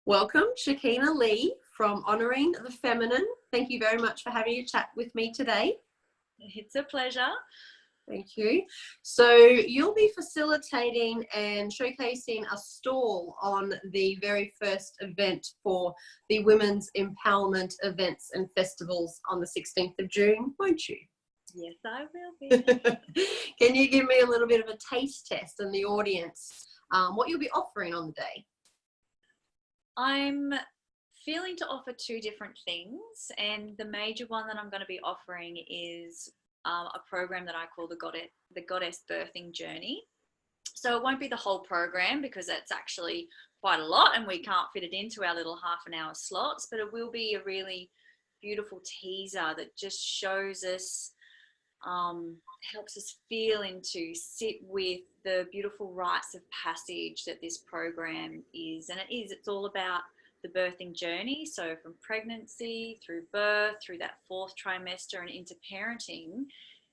Welcome, Shekinah Leigh from Honouring the Feminine. Thank you very much for having a chat with me today. It's a pleasure. Thank you. So you'll be facilitating and showcasing a stall on the very first event for the Women's Empowerment Events and Festivals on the 16th of June, won't you? Yes, I will be. Can you give me a little bit of a taste test in the audience, what you'll be offering on the day? I'm feeling to offer two different things, and the major one that I'm going to be offering is a program that I call the Goddess Birthing Journey. So it won't be the whole program because it's actually quite a lot and we can't fit it into our little half an hour slots, but it will be a really beautiful teaser that just shows us, helps us feel into, sit with the beautiful rites of passage that this program is. And it's all about the birthing journey. So from pregnancy through birth, through that fourth trimester and into parenting,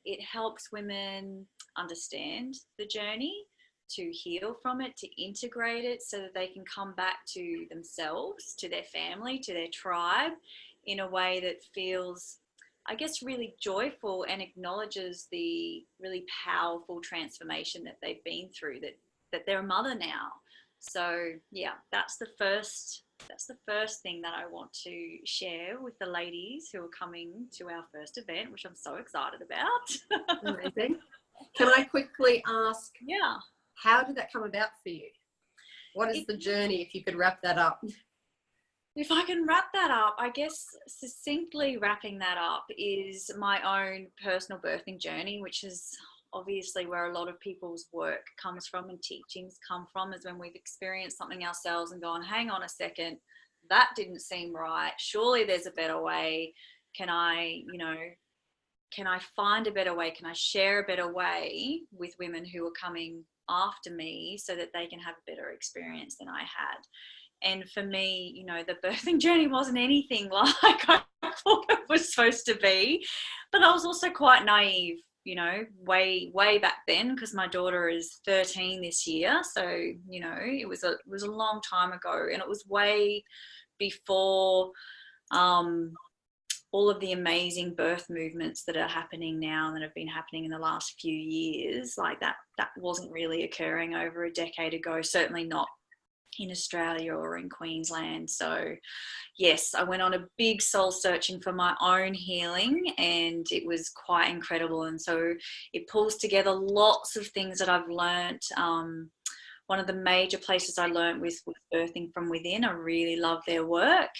it helps women understand the journey, to heal from it, to integrate it so that they can come back to themselves, to their family, to their tribe in a way that feels, I guess, really joyful and acknowledges the really powerful transformation that they've been through, that they're a mother now. So yeah, that's the first thing that I want to share with the ladies who are coming to our first event, which I'm so excited about. Amazing. Can I quickly ask, yeah, how did that come about for you? What is the journey, if you could wrap that up? If I can wrap that up, I guess succinctly wrapping that up is my own personal birthing journey, which is obviously where a lot of people's work comes from and teachings come from, is when we've experienced something ourselves and gone, hang on a second, that didn't seem right. Surely there's a better way. Can I find a better way? Can I share a better way with women who are coming after me so that they can have a better experience than I had? And for me, the birthing journey wasn't anything like I thought it was supposed to be. But I was also quite naive, way back then, because my daughter is 13 this year. So, it was a long time ago, and it was way before all of the amazing birth movements that are happening now and that have been happening in the last few years. Like that wasn't really occurring over a decade ago, certainly not in Australia or in Queensland. So yes, I went on a big soul searching for my own healing, and it was quite incredible. And so it pulls together lots of things that I've learnt. One of the major places I learnt was Birthing from Within. I really love their work.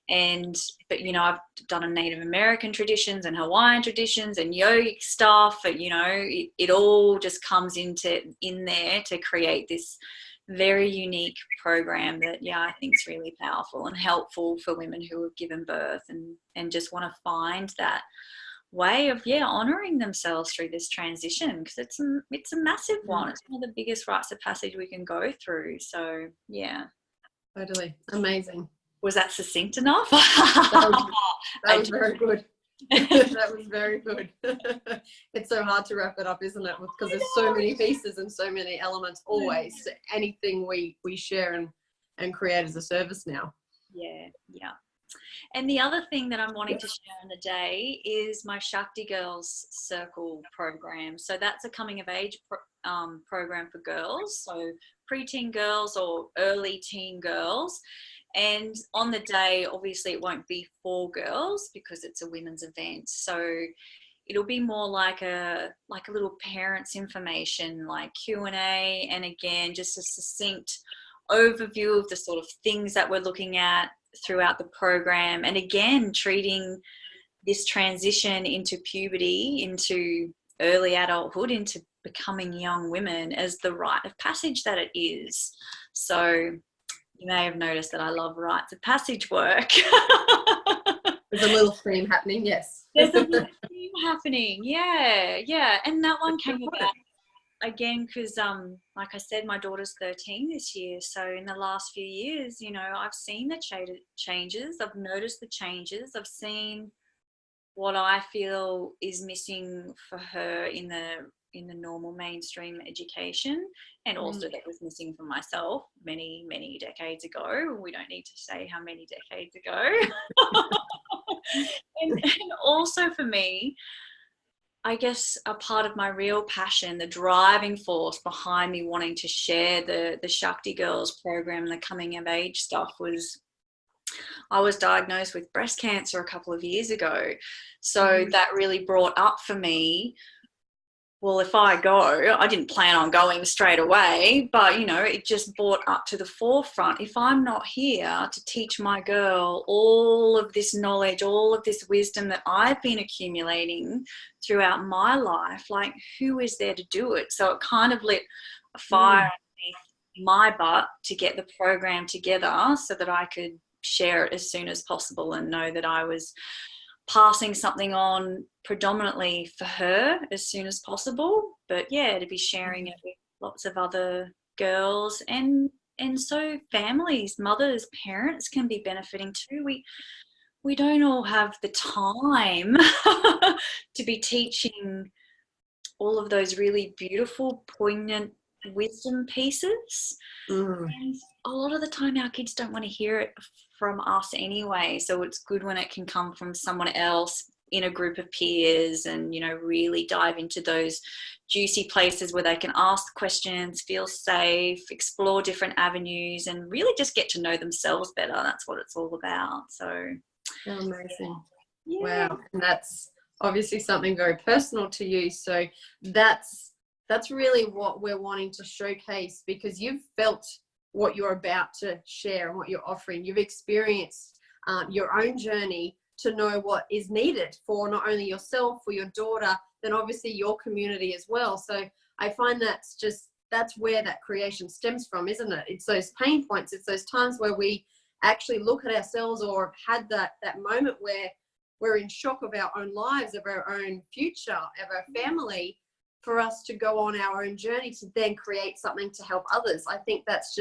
But I've done a Native American traditions and Hawaiian traditions and yogic stuff, and it all just comes in there to create this very unique program that I think is really powerful and helpful for women who have given birth and just want to find that way of honoring themselves through this transition, because it's a massive one. It's one of the biggest rites of passage we can go through. So yeah, totally amazing. Was that succinct enough? That was very good. That was very good. It's so hard to wrap it up, isn't it? Because there's so many pieces and so many elements always to anything we share and create as a service now. Yeah. And the other thing that I'm wanting to share on the day is my Shakti Girls Circle program. So that's a coming of age program for girls, so preteen girls or early teen girls. And on the day, obviously, it won't be for girls because it's a women's event. So it'll be more like a little parents information, like Q&A, and again, just a succinct overview of the sort of things that we're looking at throughout the program. And again, treating this transition into puberty, into early adulthood, into becoming young women as the rite of passage that it is. So you may have noticed that I love rites of passage work. There's a little theme happening, yes. There's a little theme happening, yeah. And that one came about again because, like I said, my daughter's 13 this year. So in the last few years, I've seen the changes. I've noticed the changes. I've seen what I feel is missing for her in the in the normal mainstream education, and also that was missing for myself many, many decades ago. We don't need to say how many decades ago. and also for me, I guess a part of my real passion, the driving force behind me wanting to share the Shakti Girls program, the coming of age stuff, was I was diagnosed with breast cancer a couple of years ago. So that really brought up for me, well, if I go, I didn't plan on going straight away, but, you know, it just brought up to the forefront. If I'm not here to teach my girl all of this knowledge, all of this wisdom that I've been accumulating throughout my life, like, who is there to do it? So it kind of lit a fire underneath my butt to get the program together so that I could share it as soon as possible and know that I was passing something on predominantly for her as soon as possible, but yeah, to be sharing it with lots of other girls, and so families, mothers, parents can be benefiting too. We don't all have the time to be teaching all of those really beautiful, poignant wisdom pieces. And a lot of the time our kids don't want to hear it from us anyway, so it's good when it can come from someone else in a group of peers, and, you know, really dive into those juicy places where they can ask questions, feel safe, explore different avenues, and really just get to know themselves better. That's what it's all about. So amazing. yeah. Wow. And that's obviously something very personal to you, so that's really what we're wanting to showcase, because you've felt what you're about to share and what you're offering. You've experienced your own journey to know what is needed for not only yourself, for your daughter, then obviously your community as well. So I find that's where that creation stems from, isn't it? It's those pain points. It's those times where we actually look at ourselves, or have had that moment where we're in shock of our own lives, of our own future, of our family, for us to go on our own journey to then create something to help others. I think that's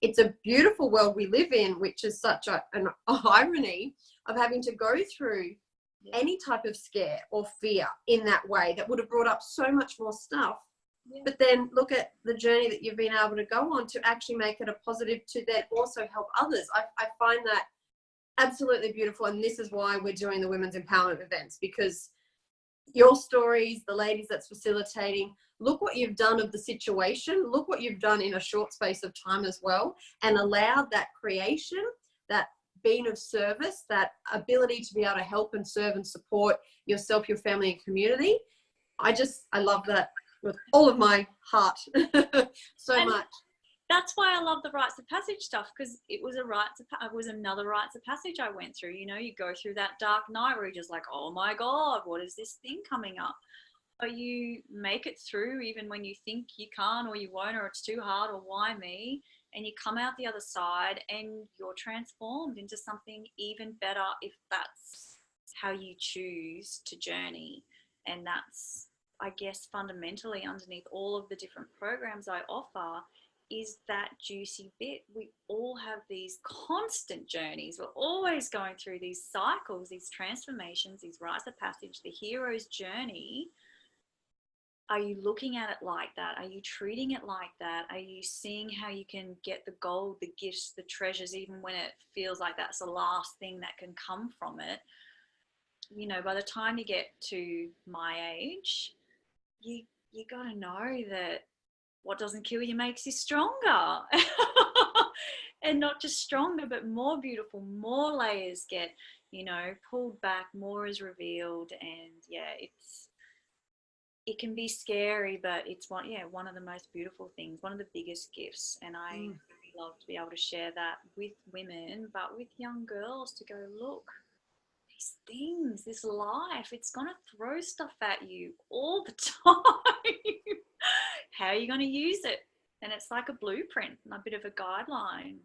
it's a beautiful world we live in, which is such an irony of having to go through any type of scare or fear in that way that would have brought up so much more stuff. But then look at the journey that you've been able to go on to actually make it a positive to then also help others. I find that absolutely beautiful. And this is why we're doing the women's empowerment events, because your stories, the ladies that's facilitating, look what you've done of the situation, look what you've done in a short space of time as well, and allowed that creation, that being of service, that ability to be able to help and serve and support yourself, your family and community. I love that with all of my heart so much. That's why I love the rites of passage stuff, because it was another rites of passage I went through. You know, you go through that dark night where you're just like, oh my God, what is this thing coming up? But you make it through even when you think you can't or you won't, or it's too hard, or why me? And you come out the other side and you're transformed into something even better, if that's how you choose to journey. And that's, I guess, fundamentally underneath all of the different programs I offer, is that juicy bit. We all have these constant journeys. We're always going through these cycles, these transformations, these rites of passage, the hero's journey. Are you looking at it like that? Are you treating it like that? Are you seeing how you can get the gold, the gifts, the treasures, even when it feels like that's the last thing that can come from it? You know, by the time you get to my age, you got to know that what doesn't kill you makes you stronger. And not just stronger, but more beautiful, more layers get, you know, pulled back, more is revealed. And yeah, it can be scary, but it's one of the most beautiful things, one of the biggest gifts. And I really love to be able to share that with women, but with young girls, to go, look, these things, this life, it's going to throw stuff at you all the time. How are you going to use it? And it's like a blueprint, a bit of a guideline.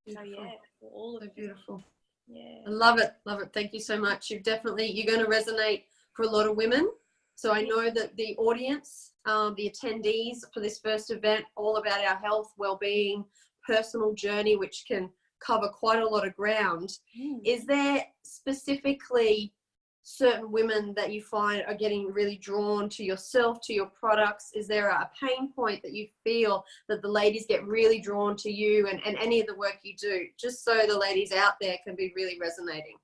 Beautiful. So yeah, all of it. Beautiful. Yeah. I love it. Love it. Thank you so much. You're going to resonate for a lot of women. So I know that the audience, the attendees for this first event, all about our health, well-being, personal journey, which can cover quite a lot of ground. Is there specifically certain women that you find are getting really drawn to yourself, to your products? Is there a pain point that you feel that the ladies get really drawn to you and any of the work you do, just so the ladies out there can be really resonating?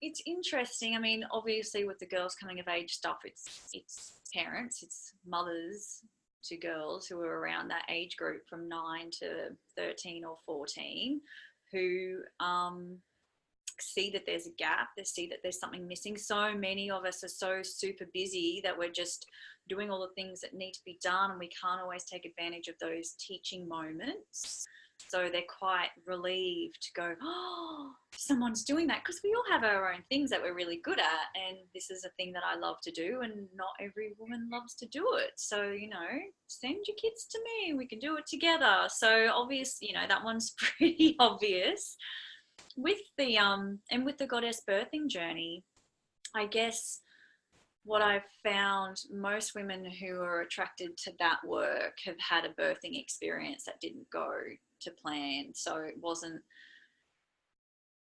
It's interesting. I mean, obviously with the girls coming of age stuff, it's parents, it's mothers to girls who are around that age group from 9 to 13 or 14 who see that there's a gap, they see that there's something missing. So many of us are so super busy that we're just doing all the things that need to be done, and we can't always take advantage of those teaching moments. So they're quite relieved to go, oh, someone's doing that, because we all have our own things that we're really good at, and this is a thing that I love to do, and not every woman loves to do it. So, you know, send your kids to me, we can do it together. So obviously, you know, that one's pretty obvious. With the and with the goddess birthing journey, I guess what I've found, most women who are attracted to that work have had a birthing experience that didn't go to plan. So it wasn't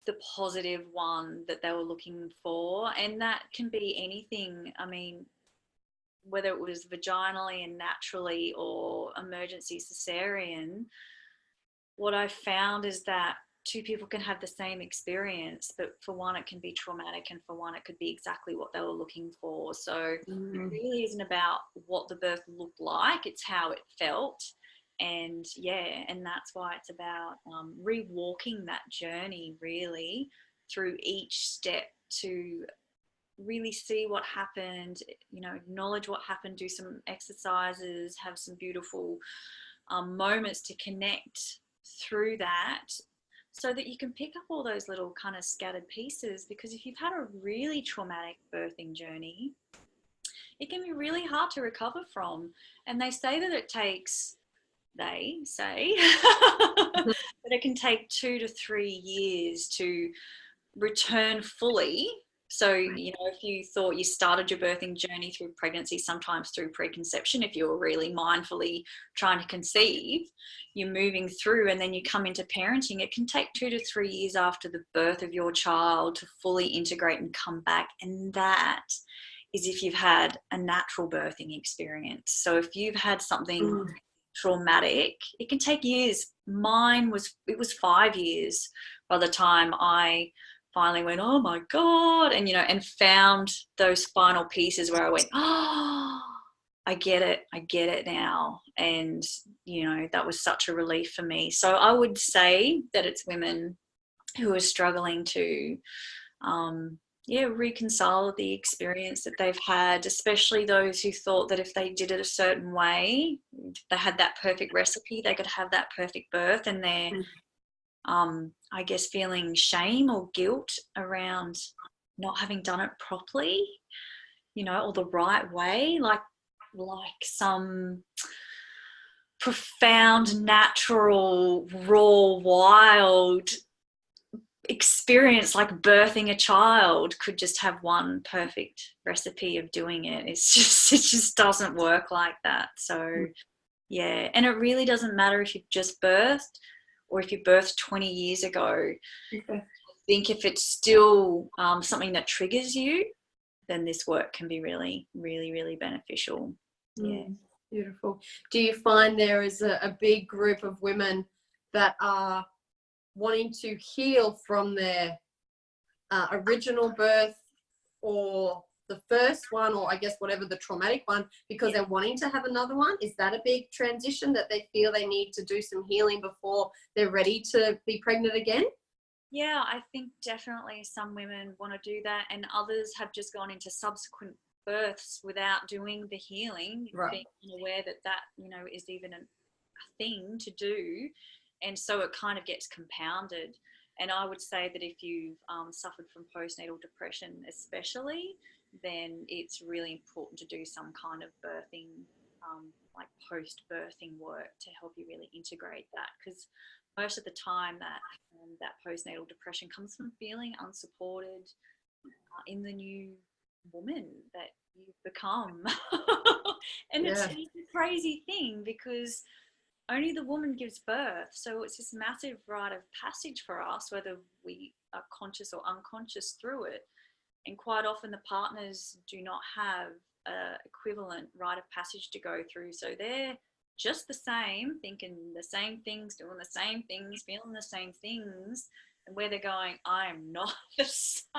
the positive one that they were looking for. And that can be anything. I mean, whether it was vaginally and naturally or emergency cesarean, what I found is that two people can have the same experience, but for one it can be traumatic, and for one it could be exactly what they were looking for. So it really isn't about what the birth looked like, it's how it felt. And yeah, and that's why it's about rewalking that journey really through each step to really see what happened, you know, acknowledge what happened, do some exercises, have some beautiful moments to connect through that, so that you can pick up all those little kind of scattered pieces. Because if you've had a really traumatic birthing journey, it can be really hard to recover from. And they say that it takes, they say that it can take 2 to 3 years to return fully. So, you know, if you thought you started your birthing journey through pregnancy, sometimes through preconception, if you were really mindfully trying to conceive, you're moving through and then you come into parenting, it can take 2 to 3 years after the birth of your child to fully integrate and come back. And that is if you've had a natural birthing experience. So if you've had something traumatic, it can take years. It was 5 years by the time I finally went, oh my God, and, you know, and found those final pieces where I went, oh, I get it now. And, you know, that was such a relief for me. So I would say that it's women who are struggling to, reconcile the experience that they've had, especially those who thought that if they did it a certain way, they had that perfect recipe, they could have that perfect birth, and they're I guess feeling shame or guilt around not having done it properly, you know, or the right way, like some profound, natural, raw, wild experience like birthing a child could just have one perfect recipe of doing it. It just doesn't work like that. So yeah, and it really doesn't matter if you've just birthed or if you birthed 20 years ago. Okay. I think if it's still something that triggers you, then this work can be really, really, really beneficial. Yeah. Beautiful. Do you find there is a big group of women that are wanting to heal from their original birth, or the first one, or I guess whatever the traumatic one, because they're wanting to have another one? Is that a big transition that they feel they need to do some healing before they're ready to be pregnant again? Yeah, I think definitely some women want to do that, and others have just gone into subsequent births without doing the healing, being aware that you know is even a thing to do, and so it kind of gets compounded. And I would say that if you've suffered from postnatal depression especially, then it's really important to do some kind of birthing, like post-birthing work to help you really integrate that, because most of the time that postnatal depression comes from feeling unsupported in the new woman that you've become. And it's a crazy thing, because only the woman gives birth, so it's this massive rite of passage for us, whether we are conscious or unconscious through it. And quite often the partners do not have a equivalent rite of passage to go through. So they're just the same, thinking the same things, doing the same things, feeling the same things. And where they're going, I'm not the same.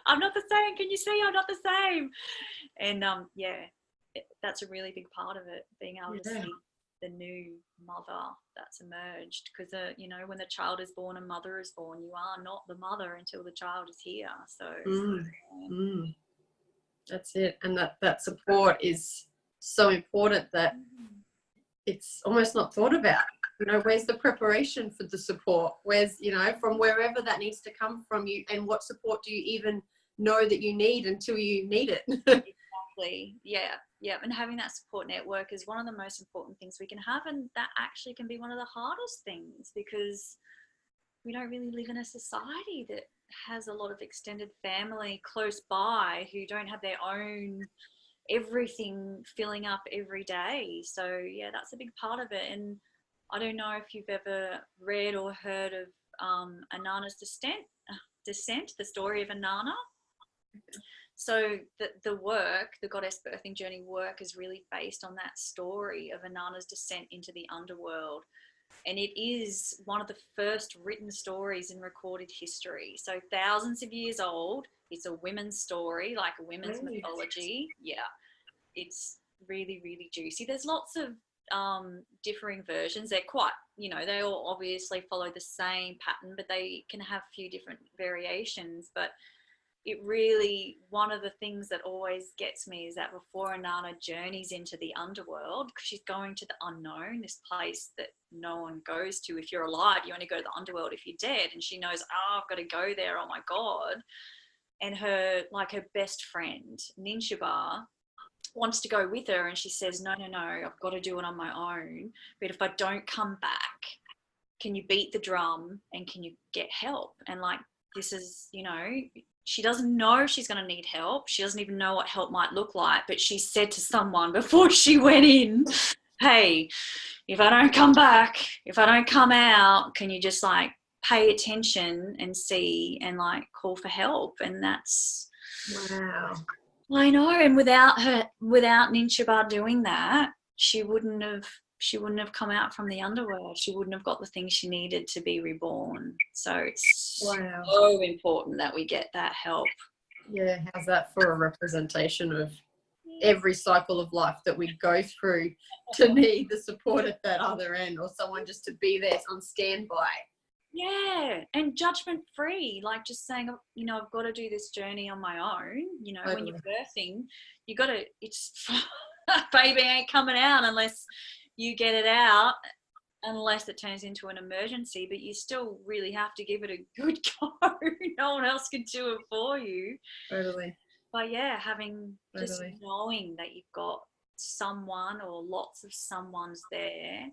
I'm not the same. Can you see I'm not the same? And that's a really big part of it, being able to see the new mother that's emerged. Because, when the child is born and mother is born, you are not the mother until the child is here. So that's it. And that support is so important that it's almost not thought about. Where's the preparation for the support? Where's, from wherever that needs to come from you, and what support do you even know that you need until you need it? Exactly. Yeah. And having that support network is one of the most important things we can have. And that actually can be one of the hardest things, because we don't really live in a society that has a lot of extended family close by who don't have their own everything filling up every day. So yeah, that's a big part of it. And I don't know if you've ever read or heard of Inanna's descent, the story of Inanna. So the work, the goddess birthing journey work, is really based on that story of Inanna's descent into the underworld. And it is one of the first written stories in recorded history. So thousands of years old. It's a women's story, like a women's mythology. Yeah, it's really, really juicy. There's lots of differing versions. They're quite, they all obviously follow the same pattern, but they can have a few different variations. But it really, one of the things that always gets me is that before Inanna journeys into the underworld, because she's going to the unknown, this place that no one goes to. If you're alive, you only go to the underworld if you're dead. And she knows, I've got to go there, oh my God. And her best friend, Ninshaba, wants to go with her, and she says, no, I've got to do it on my own. But if I don't come back, can you beat the drum and can you get help? And this is, she doesn't know she's going to need help. She doesn't even know what help might look like. But she said to someone before she went in, hey, if I don't come back, if I don't come out, can you just pay attention and see and call for help? And that's, wow. I know. And without Ninshaba doing that, she wouldn't have come out from the underworld. She wouldn't have got the things she needed to be reborn. So it's so important that we get that help. Yeah, how's that for a representation of every cycle of life that we go through, to need the support at that other end, or someone just to be there on standby? Yeah, and judgment free, just saying, I've got to do this journey on my own. Totally. When you're birthing, you got to, it's baby ain't coming out unless you get it out, unless it turns into an emergency, but you still really have to give it a good go. No one else can do it for you. Totally. But yeah, just knowing that you've got someone or lots of someone's there,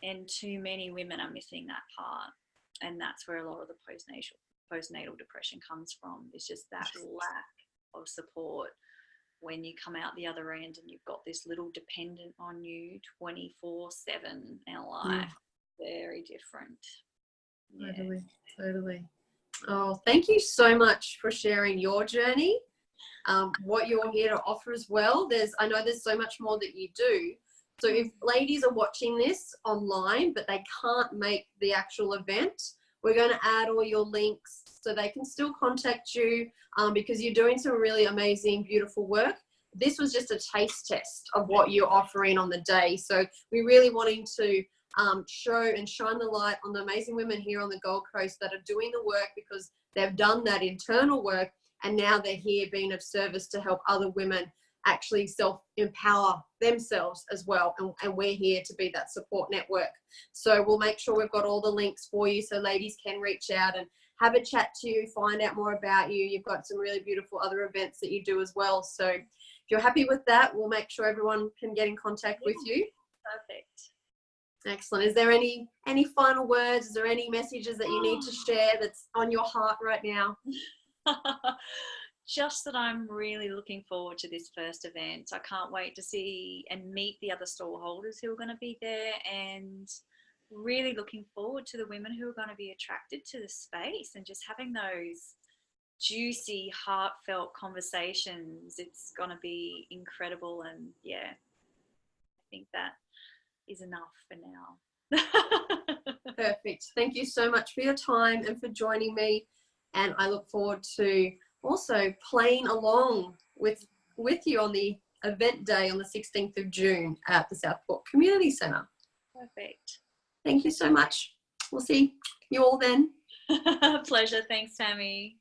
and too many women are missing that part. And that's where a lot of the postnatal depression comes from. It's just that lack of support when you come out the other end and you've got this little dependent on you 24/7 in life. Very different. Yeah. Totally. Oh, thank you so much for sharing your journey, what you're here to offer as well. I know there's so much more that you do. So if ladies are watching this online, but they can't make the actual event, we're going to add all your links so they can still contact you, because you're doing some really amazing, beautiful work. This was just a taste test of what you're offering on the day. So we're really wanting to show and shine the light on the amazing women here on the Gold Coast that are doing the work, because they've done that internal work, and now they're here being of service to help other women actually self-empower themselves as well. And we're here to be that support network. So we'll make sure we've got all the links for you so ladies can reach out and have a chat to you, find out more about you. You've got some really beautiful other events that you do as well. So if you're happy with that, we'll make sure everyone can get in contact with you. Perfect. Excellent. Is there any final words? Is there any messages that you need to share that's on your heart right now? Just that I'm really looking forward to this first event. I can't wait to see and meet the other stall holders who are going to be there, and really looking forward to the women who are going to be attracted to the space, and just having those juicy, heartfelt conversations. It's going to be incredible. And yeah, I think that is enough for now. Perfect. Thank you so much for your time and for joining me. And I look forward to also playing along with you on the event day on the 16th of June at the Southport Community Centre. Perfect. Thank you so much. We'll see you all then. Pleasure. Thanks, Tammy.